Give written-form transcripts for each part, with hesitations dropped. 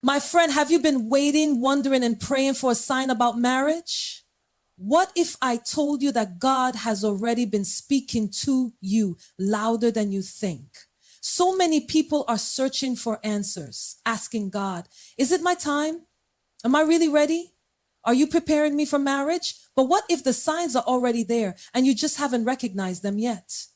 My friend, have you been waiting, wondering, and praying for a sign about marriage? What if I told you that God has already been speaking to you louder than you think? So many people are searching for answers, asking God, is it my time? Am I really ready? Are you preparing me for marriage? But what if the signs are already there and you just haven't recognized them yet?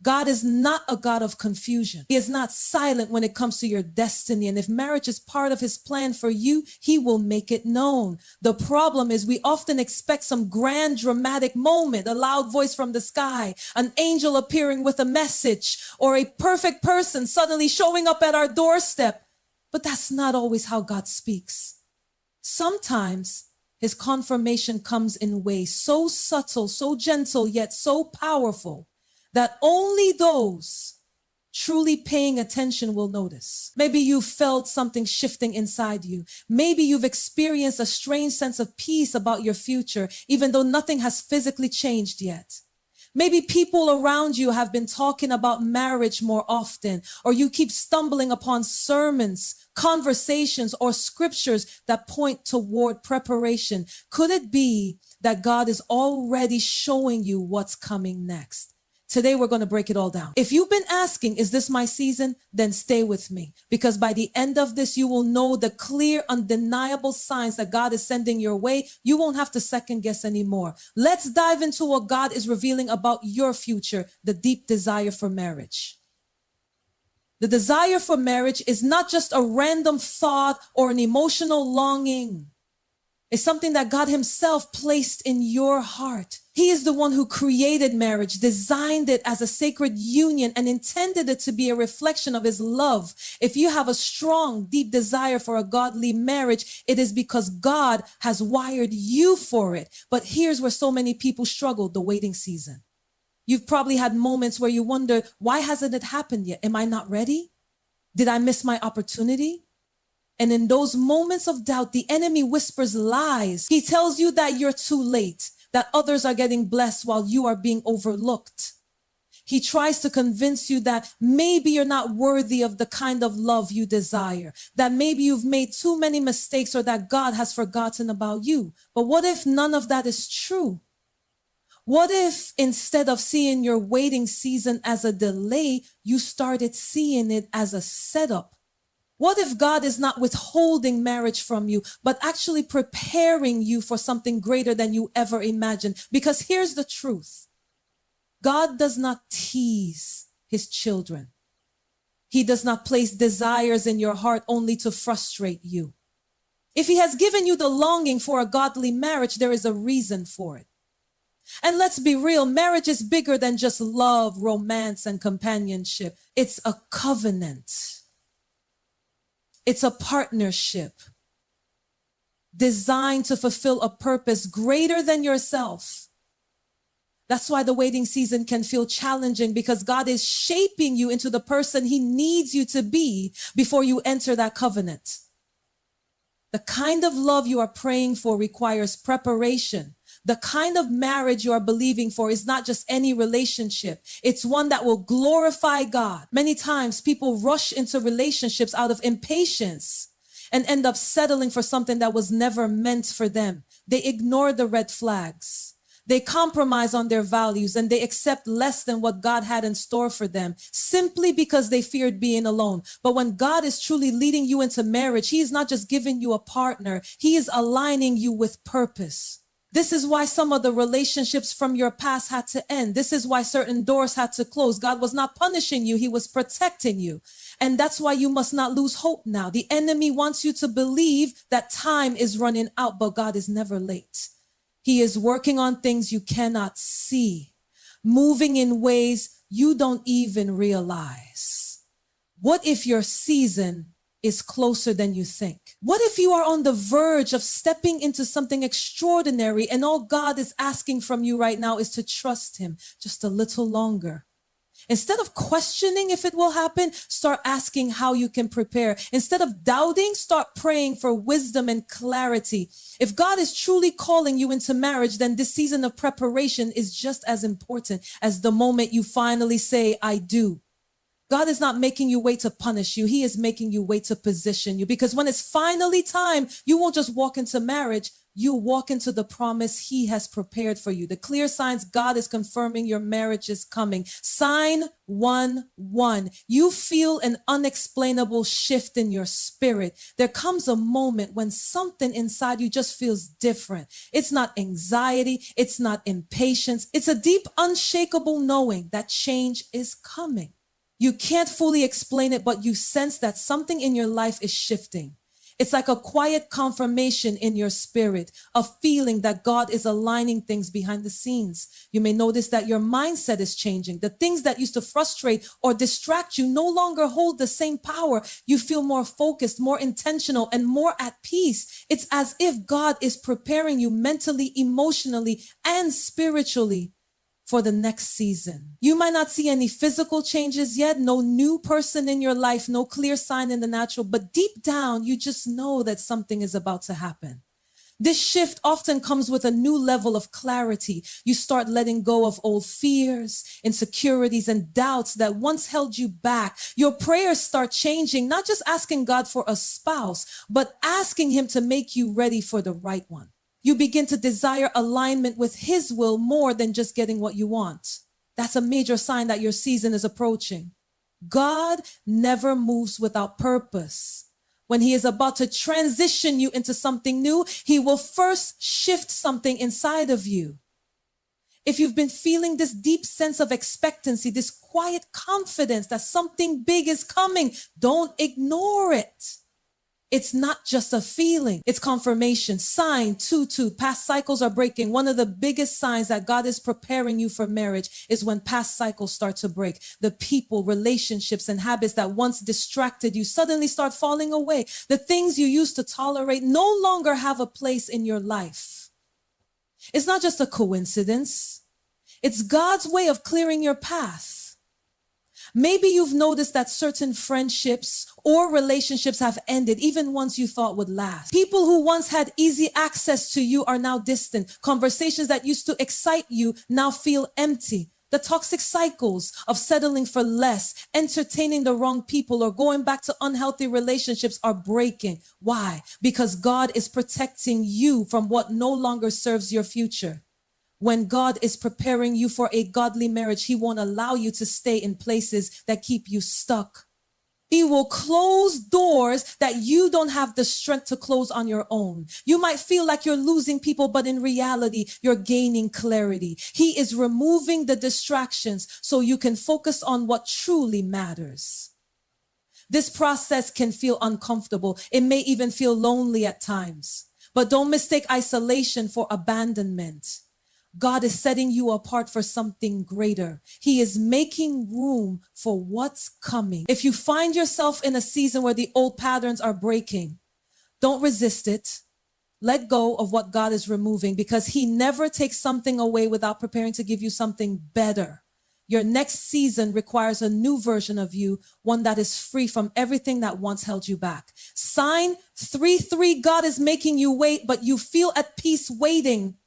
God is not a God of confusion. He is not silent when it comes to your destiny. And if marriage is part of his plan for you, he will make it known. The problem is we often expect some grand dramatic moment, a loud voice from the sky, an angel appearing with a message, or a perfect person suddenly showing up at our doorstep. But that's not always how God speaks. Sometimes his confirmation comes in ways so subtle, so gentle, yet so powerful that only those truly paying attention will notice. Maybe you felt something shifting inside you. Maybe you've experienced a strange sense of peace about your future, even though nothing has physically changed yet. Maybe people around you have been talking about marriage more often, or you keep stumbling upon sermons, conversations, or scriptures that point toward preparation. Could it be that God is already showing you what's coming next? Today, we're going to break it all down. If you've been asking, is this my season? Then stay with me, because by the end of this, you will know the clear, undeniable signs that God is sending your way. You won't have to second guess anymore. Let's dive into what God is revealing about your future, the deep desire for marriage. The desire for marriage is not just a random thought or an emotional longing. It's something that God himself placed in your heart. He is the one who created marriage, designed it as a sacred union, and intended it to be a reflection of his love. If you have a strong, deep desire for a godly marriage, it is because God has wired you for it. But here's where so many people struggle: the waiting season. You've probably had moments where you wonder, why hasn't it happened yet? Am I not ready? Did I miss my opportunity? And in those moments of doubt, the enemy whispers lies. He tells you that you're too late, that others are getting blessed while you are being overlooked. He tries to convince you that maybe you're not worthy of the kind of love you desire, that maybe you've made too many mistakes, or that God has forgotten about you. But what if none of that is true? What if instead of seeing your waiting season as a delay, you started seeing it as a setup? What if God is not withholding marriage from you, but actually preparing you for something greater than you ever imagined? Because here's the truth: God does not tease his children. He does not place desires in your heart only to frustrate you. If he has given you the longing for a godly marriage, there is a reason for it. And let's be real, marriage is bigger than just love, romance, and companionship. It's a covenant. It's a partnership designed to fulfill a purpose greater than yourself. That's why the waiting season can feel challenging, because God is shaping you into the person he needs you to be before you enter that covenant. The kind of love you are praying for requires preparation. The kind of marriage you are believing for is not just any relationship. It's one that will glorify God. Many times people rush into relationships out of impatience and end up settling for something that was never meant for them. They ignore the red flags. They compromise on their values, and they accept less than what God had in store for them simply because they feared being alone. But when God is truly leading you into marriage, he is not just giving you a partner. He is aligning you with purpose. This is why some of the relationships from your past had to end. This is why certain doors had to close. God was not punishing you. He was protecting you. And that's why you must not lose hope now. The enemy wants you to believe that time is running out, but God is never late. He is working on things you cannot see, moving in ways you don't even realize. What if your season is closer than you think? What if you are on the verge of stepping into something extraordinary, and all God is asking from you right now is to trust him just a little longer? Instead of questioning if it will happen, start asking how you can prepare. Instead of doubting, start praying for wisdom and clarity. If God is truly calling you into marriage, then this season of preparation is just as important as the moment you finally say, I do. God is not making you wait to punish you. He is making you wait to position you. Because when it's finally time, you won't just walk into marriage. You walk into the promise he has prepared for you. The clear signs God is confirming your marriage is coming. Sign 1:1. You feel an unexplainable shift in your spirit. There comes a moment when something inside you just feels different. It's not anxiety. It's not impatience. It's a deep, unshakable knowing that change is coming. You can't fully explain it, but you sense that something in your life is shifting. It's like a quiet confirmation in your spirit, a feeling that God is aligning things behind the scenes. You may notice that your mindset is changing. The things that used to frustrate or distract you no longer hold the same power. You feel more focused, more intentional, and more at peace. It's as if God is preparing you mentally, emotionally, and spiritually for the next season. You might not see any physical changes yet, no new person in your life, no clear sign in the natural, but deep down, you just know that something is about to happen. This shift often comes with a new level of clarity. You start letting go of old fears, insecurities, and doubts that once held you back. Your prayers start changing, not just asking God for a spouse, but asking him to make you ready for the right one. You begin to desire alignment with his will more than just getting what you want. That's a major sign that your season is approaching. God never moves without purpose. When he is about to transition you into something new, he will first shift something inside of you. If you've been feeling this deep sense of expectancy, this quiet confidence that something big is coming, don't ignore it. It's not just a feeling, it's confirmation. Sign 2:2, past cycles are breaking. One of the biggest signs that God is preparing you for marriage is when past cycles start to break. The people, relationships, and habits that once distracted you suddenly start falling away. The things you used to tolerate no longer have a place in your life. It's not just a coincidence. It's God's way of clearing your path. Maybe you've noticed that certain friendships or relationships have ended, even ones you thought would last. People who once had easy access to you are now distant. Conversations that used to excite you now feel empty. The toxic cycles of settling for less, entertaining the wrong people, or going back to unhealthy relationships are breaking. Why? Because God is protecting you from what no longer serves your future. When God is preparing you for a godly marriage, he won't allow you to stay in places that keep you stuck. He will close doors that you don't have the strength to close on your own. You might feel like you're losing people, but in reality, you're gaining clarity. He is removing the distractions so you can focus on what truly matters. This process can feel uncomfortable. It may even feel lonely at times. But don't mistake isolation for abandonment. God is setting you apart for something greater. He is making room for what's coming. If you find yourself in a season where the old patterns are breaking, don't resist it. Let go of what God is removing, because he never takes something away without preparing to give you something better. Your next season requires a new version of you, one that is free from everything that once held you back. Sign 3:3, God is making you wait, but you feel at peace waiting.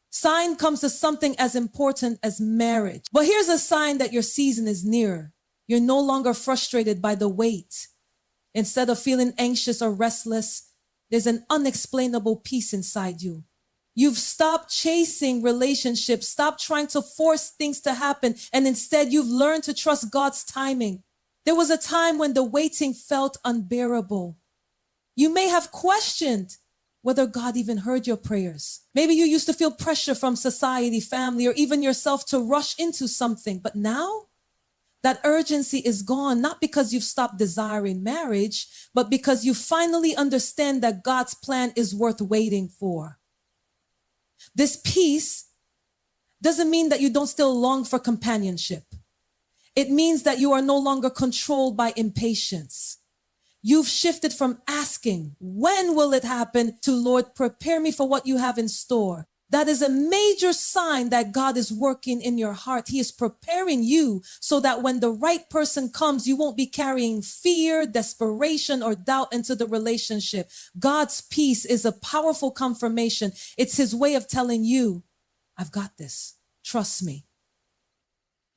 Sign comes to something as important as marriage. But here's a sign that your season is near. You're no longer frustrated by the wait. Instead of feeling anxious or restless, there's an unexplainable peace inside you. You've stopped chasing relationships, stopped trying to force things to happen, and instead you've learned to trust God's timing. There was a time when the waiting felt unbearable. You may have questioned whether God even heard your prayers. Maybe you used to feel pressure from society, family, or even yourself to rush into something. But now, that urgency is gone, not because you've stopped desiring marriage, but because you finally understand that God's plan is worth waiting for. This peace doesn't mean that you don't still long for companionship. It means that you are no longer controlled by impatience. You've shifted from asking, when will it happen, to Lord, prepare me for what you have in store. That is a major sign that God is working in your heart. He is preparing you so that when the right person comes, you won't be carrying fear, desperation, or doubt into the relationship. God's peace is a powerful confirmation. It's his way of telling you, I've got this. Trust me.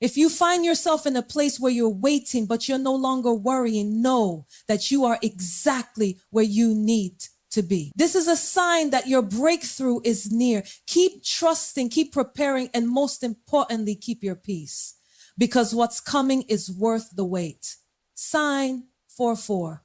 If you find yourself in a place where you're waiting, but you're no longer worrying, know that you are exactly where you need to be. This is a sign that your breakthrough is near. Keep trusting, keep preparing, and most importantly, keep your peace, because what's coming is worth the wait. Sign 4:4.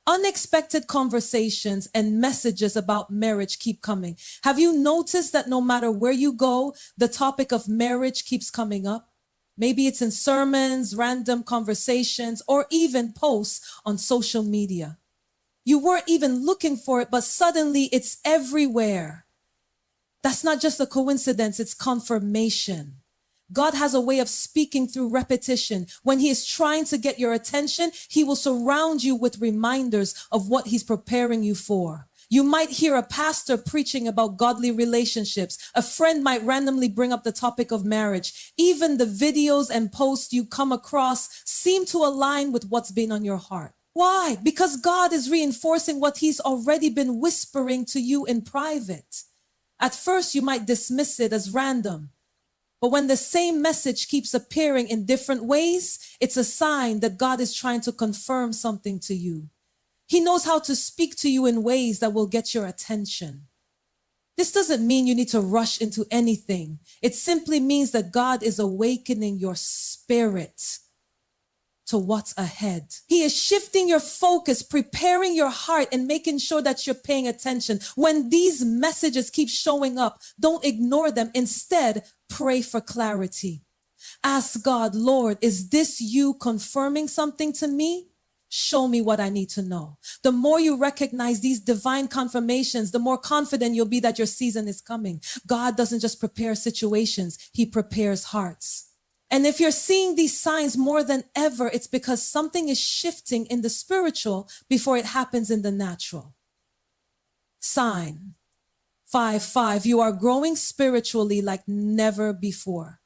Unexpected conversations and messages about marriage keep coming. Have you noticed that no matter where you go, the topic of marriage keeps coming up? Maybe it's in sermons, random conversations, or even posts on social media. You weren't even looking for it, but suddenly it's everywhere. That's not just a coincidence, it's confirmation. God has a way of speaking through repetition. When he is trying to get your attention, he will surround you with reminders of what he's preparing you for. You might hear a pastor preaching about godly relationships. A friend might randomly bring up the topic of marriage. Even the videos and posts you come across seem to align with what's been on your heart. Why? Because God is reinforcing what he's already been whispering to you in private. At first, you might dismiss it as random. But when the same message keeps appearing in different ways, it's a sign that God is trying to confirm something to you. He knows how to speak to you in ways that will get your attention. This doesn't mean you need to rush into anything. It simply means that God is awakening your spirit to what's ahead. He is shifting your focus, preparing your heart, and making sure that you're paying attention. When these messages keep showing up, don't ignore them. Instead, pray for clarity. Ask God, Lord, is this you confirming something to me? Show me what I need to know. The more you recognize these divine confirmations, the more confident you'll be that your season is coming. God doesn't just prepare situations, he prepares hearts. And if you're seeing these signs more than ever, it's because something is shifting in the spiritual before it happens in the natural. Sign 5:5, you are growing spiritually like never before.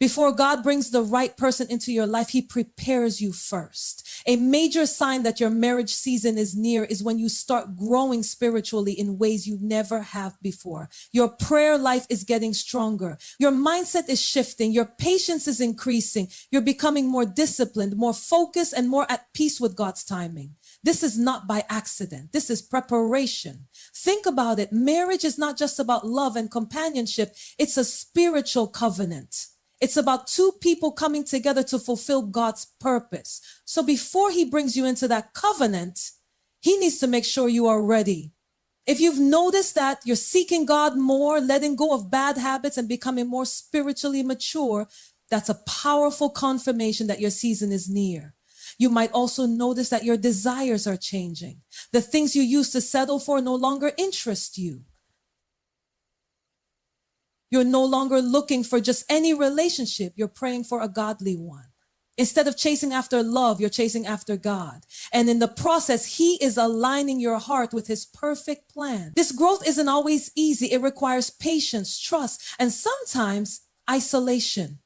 Before God brings the right person into your life, he prepares you first. A major sign that your marriage season is near is when you start growing spiritually in ways you never have before. Your prayer life is getting stronger. Your mindset is shifting. Your patience is increasing. You're becoming more disciplined, more focused, and more at peace with God's timing. This is not by accident. This is preparation. Think about it. Marriage is not just about love and companionship. It's a spiritual covenant. It's about two people coming together to fulfill God's purpose. So before he brings you into that covenant, he needs to make sure you are ready. If you've noticed that you're seeking God more, letting go of bad habits and becoming more spiritually mature, that's a powerful confirmation that your season is near. You might also notice that your desires are changing. The things you used to settle for no longer interest you. You're no longer looking for just any relationship. You're praying for a godly one. Instead of chasing after love, you're chasing after God. And in the process, he is aligning your heart with his perfect plan. This growth isn't always easy. It requires patience, trust, and sometimes isolation.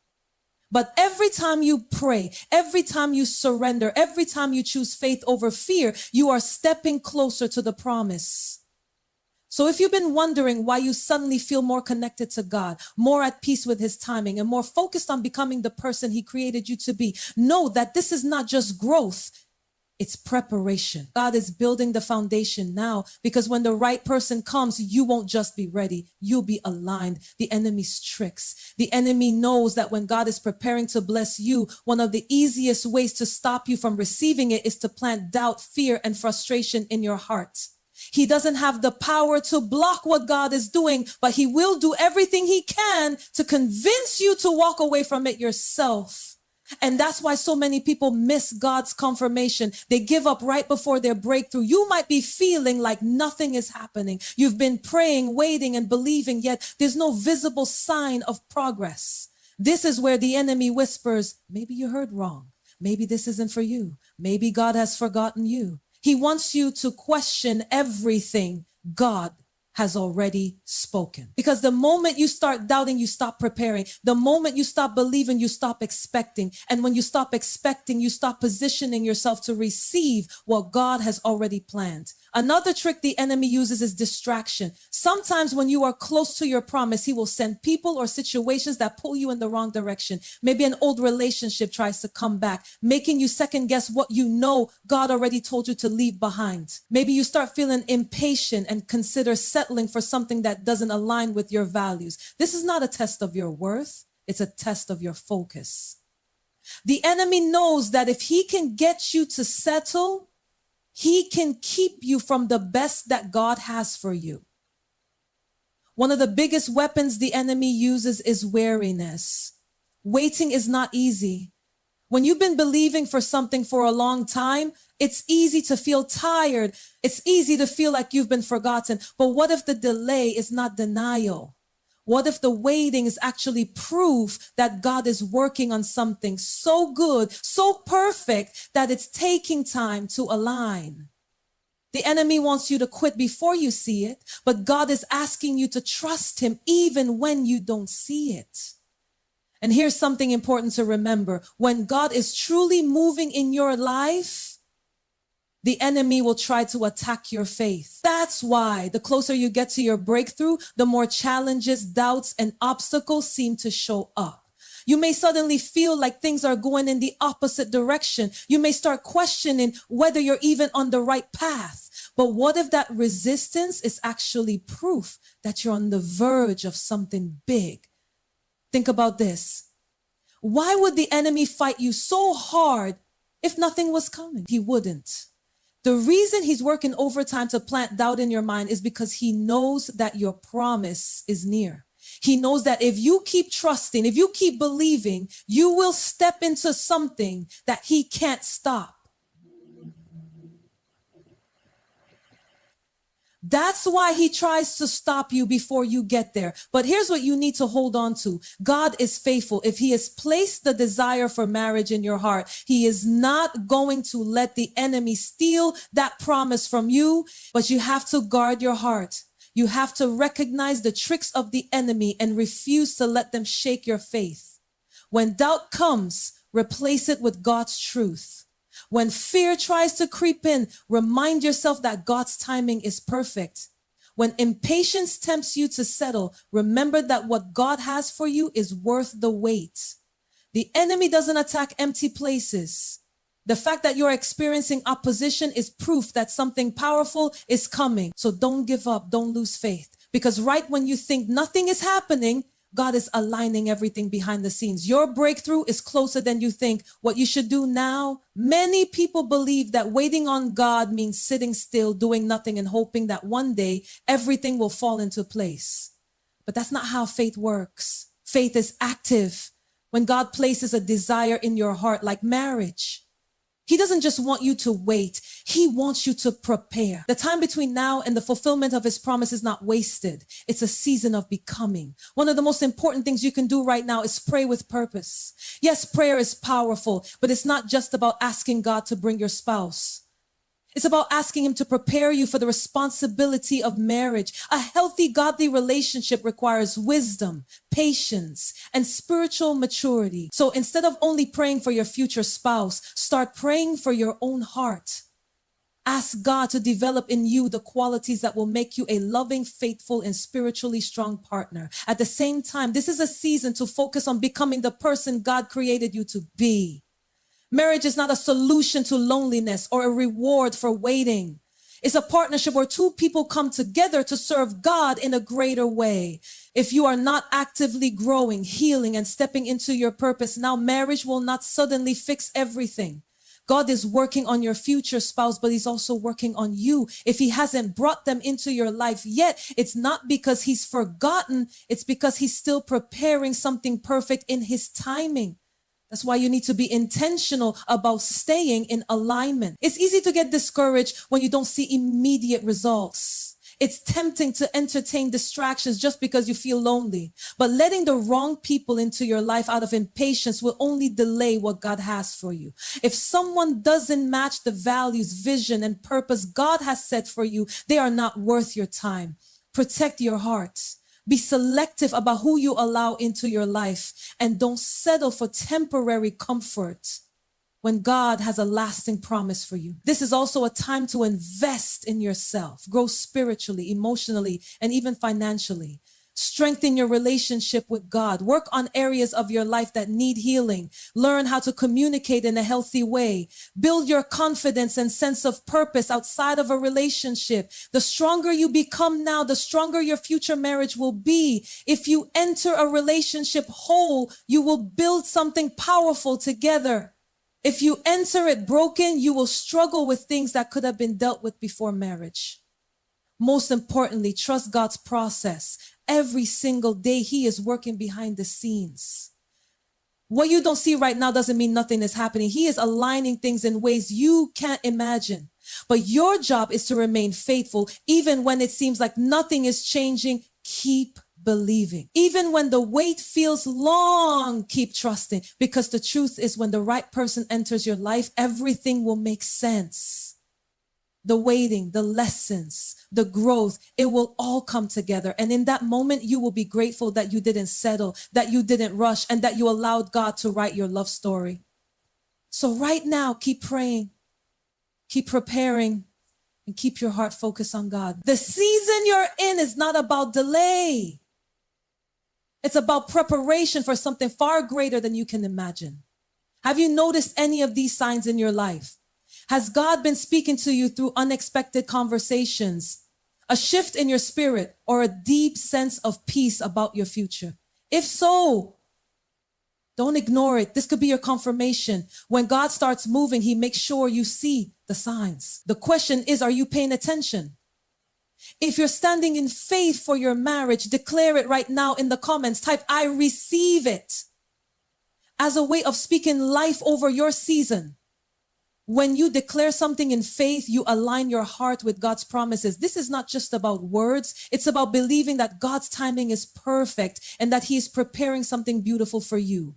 But every time you pray, every time you surrender, every time you choose faith over fear, you are stepping closer to the promise. So if you've been wondering why you suddenly feel more connected to God, more at peace with his timing, and more focused on becoming the person he created you to be, know that this is not just growth, it's preparation. God is building the foundation now, because when the right person comes, you won't just be ready, you'll be aligned. The enemy's tricks. The enemy knows that when God is preparing to bless you, one of the easiest ways to stop you from receiving it is to plant doubt, fear, and frustration in your heart. He doesn't have the power to block what God is doing, but he will do everything he can to convince you to walk away from it yourself. And that's why so many people miss God's confirmation. They give up right before their breakthrough. You might be feeling like nothing is happening. You've been praying, waiting, and believing, yet there's no visible sign of progress. This is where the enemy whispers, maybe you heard wrong. Maybe this isn't for you. Maybe God has forgotten you. He wants you to question everything God has already spoken. Because the moment you start doubting, you stop preparing. The moment you stop believing, you stop expecting. And when you stop expecting, you stop positioning yourself to receive what God has already planned. Another trick the enemy uses is distraction. Sometimes when you are close to your promise, he will send people or situations that pull you in the wrong direction. Maybe an old relationship tries to come back, making you second guess what you know God already told you to leave behind. Maybe you start feeling impatient and consider settling for something that doesn't align with your values. This is not a test of your worth. It's a test of your focus. The enemy knows that if he can get you to settle, he can keep you from the best that God has for you. One of the biggest weapons the enemy uses is weariness. Waiting is not easy. When you've been believing for something for a long time, it's easy to feel tired. It's easy to feel like you've been forgotten. But what if the delay is not denial? What if the waiting is actually proof that God is working on something so good, so perfect, that it's taking time to align? The enemy wants you to quit before you see it, but God is asking you to trust him even when you don't see it. And here's something important to remember. When God is truly moving in your life, the enemy will try to attack your faith. That's why the closer you get to your breakthrough, the more challenges, doubts, and obstacles seem to show up. You may suddenly feel like things are going in the opposite direction. You may start questioning whether you're even on the right path. But what if that resistance is actually proof that you're on the verge of something big? Think about this. Why would the enemy fight you so hard if nothing was coming? He wouldn't. The reason he's working overtime to plant doubt in your mind is because he knows that your promise is near. He knows that if you keep trusting, if you keep believing, you will step into something that he can't stop. That's why he tries to stop you before you get there. But here's what you need to hold on to. God is faithful. If he has placed the desire for marriage in your heart, he is not going to let the enemy steal that promise from you, but you have to guard your heart. You have to recognize the tricks of the enemy and refuse to let them shake your faith. When doubt comes, replace it with God's truth. When fear tries to creep in, remind yourself that God's timing is perfect. When impatience tempts you to settle, remember that what God has for you is worth the wait. The enemy doesn't attack empty places. The fact that you're experiencing opposition is proof that something powerful is coming. So don't give up, don't lose faith. Because right when you think nothing is happening, God is aligning everything behind the scenes. Your breakthrough is closer than you think. What you should do now, many people believe that waiting on God means sitting still, doing nothing, and hoping that one day everything will fall into place. But that's not how faith works. Faith is active. When God places a desire in your heart, like marriage, he doesn't just want you to wait. He wants you to prepare. The time between now and the fulfillment of his promise is not wasted. It's a season of becoming. One of the most important things you can do right now is pray with purpose. Yes, prayer is powerful, but it's not just about asking God to bring your spouse. It's about asking him to prepare you for the responsibility of marriage. A healthy, godly relationship requires wisdom, patience, and spiritual maturity. So instead of only praying for your future spouse, start praying for your own heart. Ask God to develop in you the qualities that will make you a loving, faithful, and spiritually strong partner. At the same time, this is a season to focus on becoming the person God created you to be. Marriage is not a solution to loneliness or a reward for waiting. It's a partnership where two people come together to serve God in a greater way. If you are not actively growing, healing, and stepping into your purpose, now marriage will not suddenly fix everything. God is working on your future spouse, but he's also working on you. If he hasn't brought them into your life yet, it's not because he's forgotten. It's because he's still preparing something perfect in his timing. That's why you need to be intentional about staying in alignment. It's easy to get discouraged when you don't see immediate results. It's tempting to entertain distractions just because you feel lonely. But letting the wrong people into your life out of impatience will only delay what God has for you. If someone doesn't match the values, vision, and purpose God has set for you, they are not worth your time. Protect your heart. Be selective about who you allow into your life, and don't settle for temporary comfort. when God has a lasting promise for you. This is also a time to invest in yourself, grow spiritually, emotionally, and even financially. Strengthen your relationship with God. Work on areas of your life that need healing. Learn how to communicate in a healthy way. Build your confidence and sense of purpose outside of a relationship. The stronger you become now, the stronger your future marriage will be. If you enter a relationship whole, you will build something powerful together. If you enter it broken, you will struggle with things that could have been dealt with before marriage. Most importantly, trust God's process. Every single day, He is working behind the scenes. What you don't see right now doesn't mean nothing is happening. He is aligning things in ways you can't imagine. But your job is to remain faithful, even when it seems like nothing is changing. Keep believing. Even when the wait feels long, keep trusting. Because the truth is, when the right person enters your life, everything will make sense. The waiting, the lessons, the growth, it will all come together. And in that moment, you will be grateful that you didn't settle, that you didn't rush, and that you allowed God to write your love story. So right now, keep praying, keep preparing, and keep your heart focused on God. The season you're in is not about delay. It's about preparation for something far greater than you can imagine. Have you noticed any of these signs in your life? Has God been speaking to you through unexpected conversations, a shift in your spirit, or a deep sense of peace about your future? If so, don't ignore it. This could be your confirmation. When God starts moving, He makes sure you see the signs. The question is, are you paying attention? If you're standing in faith for your marriage, declare it right now in the comments. Type, I receive it, as a way of speaking life over your season. When you declare something in faith, you align your heart with God's promises. This is not just about words. It's about believing that God's timing is perfect and that He is preparing something beautiful for you.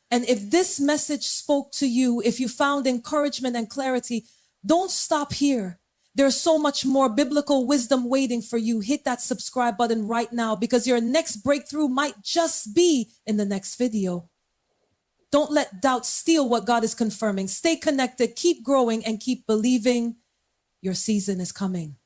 And if this message spoke to you, if you found encouragement and clarity, don't stop here. There's so much more biblical wisdom waiting for you. Hit that subscribe button right now, because your next breakthrough might just be in the next video. Don't let doubt steal what God is confirming. Stay connected, keep growing, and keep believing. Your season is coming.